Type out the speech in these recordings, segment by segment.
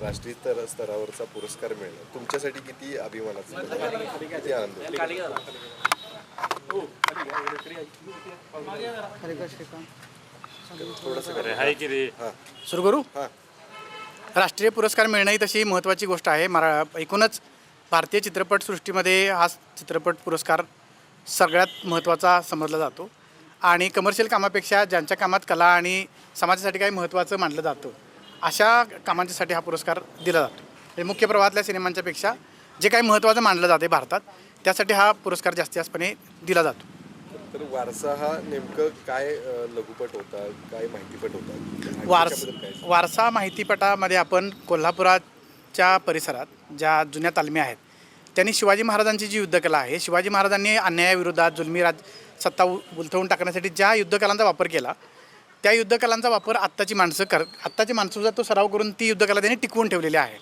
राष्ट्रीय स्तरावरचा पुरस्कार मिळणं तुमच्यासाठी किती अभिमानाचं किती आनंद सुरू करू. राष्ट्रीय पुरस्कार मिळणं ही तशी महत्त्वाची गोष्ट आहे. एकूणच भारतीय चित्रपटसृष्टीमध्ये हा चित्रपट पुरस्कार सगळ्यात महत्त्वाचा समजला जातो आणि कमर्शियल कामापेक्षा ज्यांच्या कामात कला आणि समाजासाठी काही महत्त्वाचं मानलं जातं अशा कामांच्यासाठी हा पुरस्कार दिला जातो. म्हणजे मुख्य प्रवाहातल्या सिनेमांच्यापेक्षा जे काही महत्त्वाचं मानलं जाते भारतात त्यासाठी हा पुरस्कार जास्तीतपणे दिला जातो. तर वारसा हा नेमकं काय लघुपट होता, काय माहितीपट होता? वारसा माहितीपटामध्ये आपण कोल्हापुराच्या परिसरात ज्या जुन्या तालमी आहेत त्यांनी शिवाजी महाराजांची जी युद्धकला आहे, शिवाजी महाराजांनी अन्यायाविरोधात जुलमी सत्ता उलथवून टाकण्यासाठी ज्या युद्धकलांचा वापर केला त्या युद्धकलांचा वापर आत्ताची माणसंसुद्धा तो सराव करून ती युद्धकला त्यांनी टिकवून ठेवलेली आहे.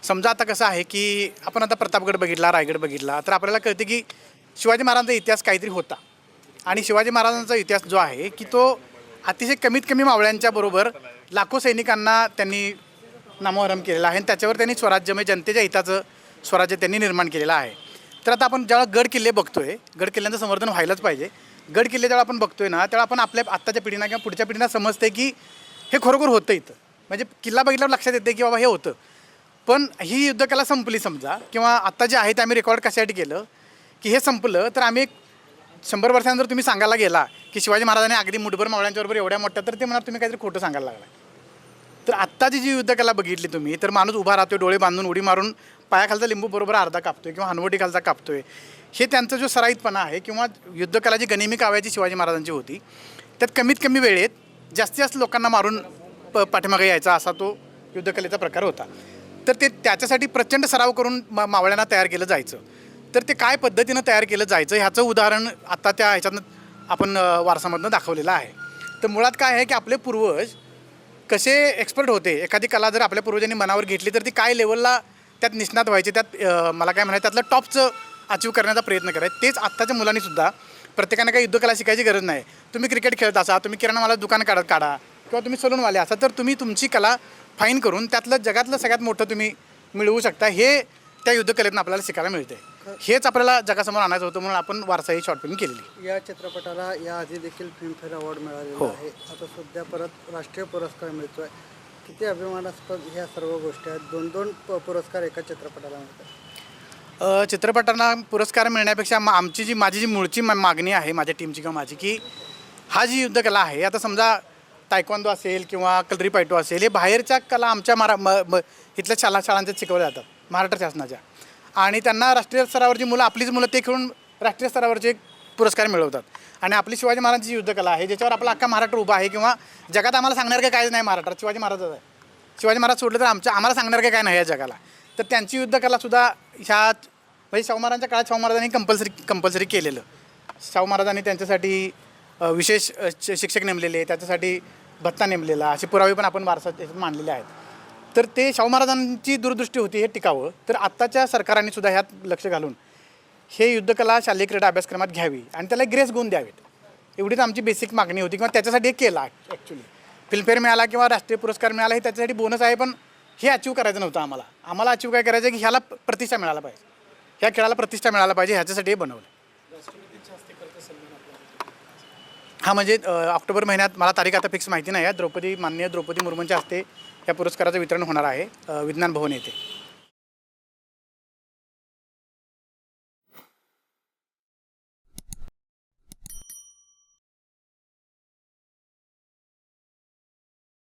समजा आता कसं आहे की आपण आता प्रतापगड बघितला, रायगड बघितला तर आपल्याला कळते की शिवाजी महाराजांचा इतिहास काहीतरी होता आणि शिवाजी महाराजांचा इतिहास जो आहे की तो अतिशय कमीत कमी मावळ्यांच्या बरोबर लाखो सैनिकांना त्यांनी नामोहरम केलेला आहे आणि त्याच्यावर त्यांनी स्वराज्य म्हणजे जनतेच्या हिताचं स्वराज्य त्यांनी निर्माण केलेलं आहे. तर आता आपण जेव्हा गड किल्ले बघतोय, गड किल्ल्यांचं संवर्धन व्हायलाच पाहिजे. गड किल्ले जेव्हा आपण बघतोय ना तेव्हा आपण आपल्या आत्ताच्या पिढींना किंवा पुढच्या पिढींना समजते की हे खरोखर होतं इथं. म्हणजे किल्ला बघितल्यावर लक्षात येते की बाबा हे होतं. पण ही युद्धकला संपली समजा किंवा आत्ता जे आहे ते आम्ही रेकॉर्ड कशासाठी केलं की हे संपलं तर आम्ही 100 वर्षांनंतर जर तुम्ही सांगायला गेला की शिवाजी महाराजांनी अगदी मुठभर मावळ्यांच्याबरोबर एवढ्या मोठ्या तर ते म्हणणार तुम्ही काहीतरी खोटं सांगायला लागला. तर आत्ताची जी युद्धकला बघितली तुम्ही तर माणूस उभा राहतोय, डोळे बांधून उडी मारून पायाखालचा लिंबू बरोबर अर्धा कापतोय किंवा हनवटीखालचा कापतोय. हे त्यांचा जो सराईतपणा आहे किंवा युद्धकला जी गनिमी काव्याची शिवाजी महाराजांची होती त्यात कमीत कमी वेळेत जास्तीत जास्त लोकांना मारून पाठीमागे यायचा असा तो युद्धकलेचा प्रकार होता. तर ते त्याच्यासाठी प्रचंड सराव करून मावळ्यांना तयार केलं जायचं. तर ते काय पद्धतीनं तयार केलं जायचं ह्याचं उदाहरण आत्ता त्या ह्याच्यातनं आपण वारसामधनं दाखवलेलं आहे. तर मुळात काय आहे की आपले पूर्वज कसे एक्सपर्ट होते. एखादी कला जर आपल्या पूर्वजांनी मनावर घेतली तर ती काय लेवलला त्यात निष्णात व्हायचे, त्यात मला काय म्हणायचं त्यातलं टॉपचं अचीव करण्याचा प्रयत्न करायचं. तेच आत्ताच्या मुलांनीसुद्धा प्रत्येकाने काही युद्धकला शिकायची गरज नाही. तुम्ही क्रिकेट खेळत असा, तुम्ही किराणा मला दुकान काढा किंवा तुम्ही सलूनवाले असा तर तुम्ही तुमची कला फाईन करून त्यातलं जगातलं सगळ्यात मोठं तुम्ही मिळवू शकता. हे त्या युद्धकलेतून आपल्याला शिकायला मिळते. हेच आपल्याला जगासमोर आणायचं होतं म्हणून आपण वारसा ही शॉर्ट फिल्म केलेली. या चित्रपटाला याआधी देखील फिल्मफेअर अवॉर्ड मिळालेला आहे. आता सध्या परत राष्ट्रीय पुरस्कार मिळतो आहे. किती अभिमानास्पद ह्या सर्व गोष्टी आहेत. 2-2 पुरस्कार एका चित्रपटाला मिळतात. चित्रपटांना पुरस्कार मिळण्यापेक्षा माझी जी मूळची मागणी आहे माझ्या टीमची किंवा माझी की हा जी युद्धकला आहे आता समजा तायक्वांदो असेल किंवा कलरी पायटो असेल हे बाहेरच्या कला आमच्या इथल्या शाळांच्यात शिकवल्या जातात महाराष्ट्र शासनाच्या आणि त्यांना राष्ट्रीय स्तरावरची मुलं आपलीच मुलं ते खेळून राष्ट्रीय स्तरावरचे पुरस्कार मिळवतात. आणि आपली शिवाजी महाराजांची युद्धकला आहे ज्याच्यावर आपला अख्खा महाराष्ट्र उभा आहे किंवा जगात आम्हाला सांगणार काय नाही महाराष्ट्रात शिवाजी महाराजच आहे. शिवाजी महाराज सोडलं तर आम्हाला सांगणार काय नाही या जगाला. तर त्यांची युद्धकलासुद्धा ह्या म्हणजे शाहू महाराजांच्या काळात शाहू महाराजांनी कंपल्सरी केलेलं. शाहू महाराजांनी त्यांच्यासाठी विशेष शिक्षक नेमलेले, त्याच्यासाठी भत्ता नेमलेला असे पुरावे पण आपण वारसा मानलेले आहेत. तर ते शाहू महाराजांची दूरदृष्टी होती हे टिकावं. तर आत्ताच्या सरकारांनी सुद्धा ह्यात लक्ष घालून हे युद्धकला शालेय क्रीडा अभ्यासक्रमात घ्यावी आणि त्याला ग्रेस गुण द्यावेत एवढीच आमची बेसिक मागणी होती किंवा त्याच्यासाठी हे केला. ॲक्च्युली फिल्मफेअर मिळाला किंवा राष्ट्रीय पुरस्कार मिळाला हे त्याच्यासाठी बोनस आहे पण हे अचीव करायचं नव्हतं आम्हाला अचीव काय करायचं की ह्याला प्रतिष्ठा मिळाला पाहिजे, ह्या खेळाला प्रतिष्ठा मिळाला पाहिजे ह्याच्यासाठी हे बनवलं. हां म्हणजे ऑक्टोबर महिन्यात मला तारीख आता फिक्स माहिती नाही आहे. माननीय द्रौपदी मुर्मूंच्या हस्ते या पुरस्काराचं वितरण होणार आहे विज्ञान भवन येथे.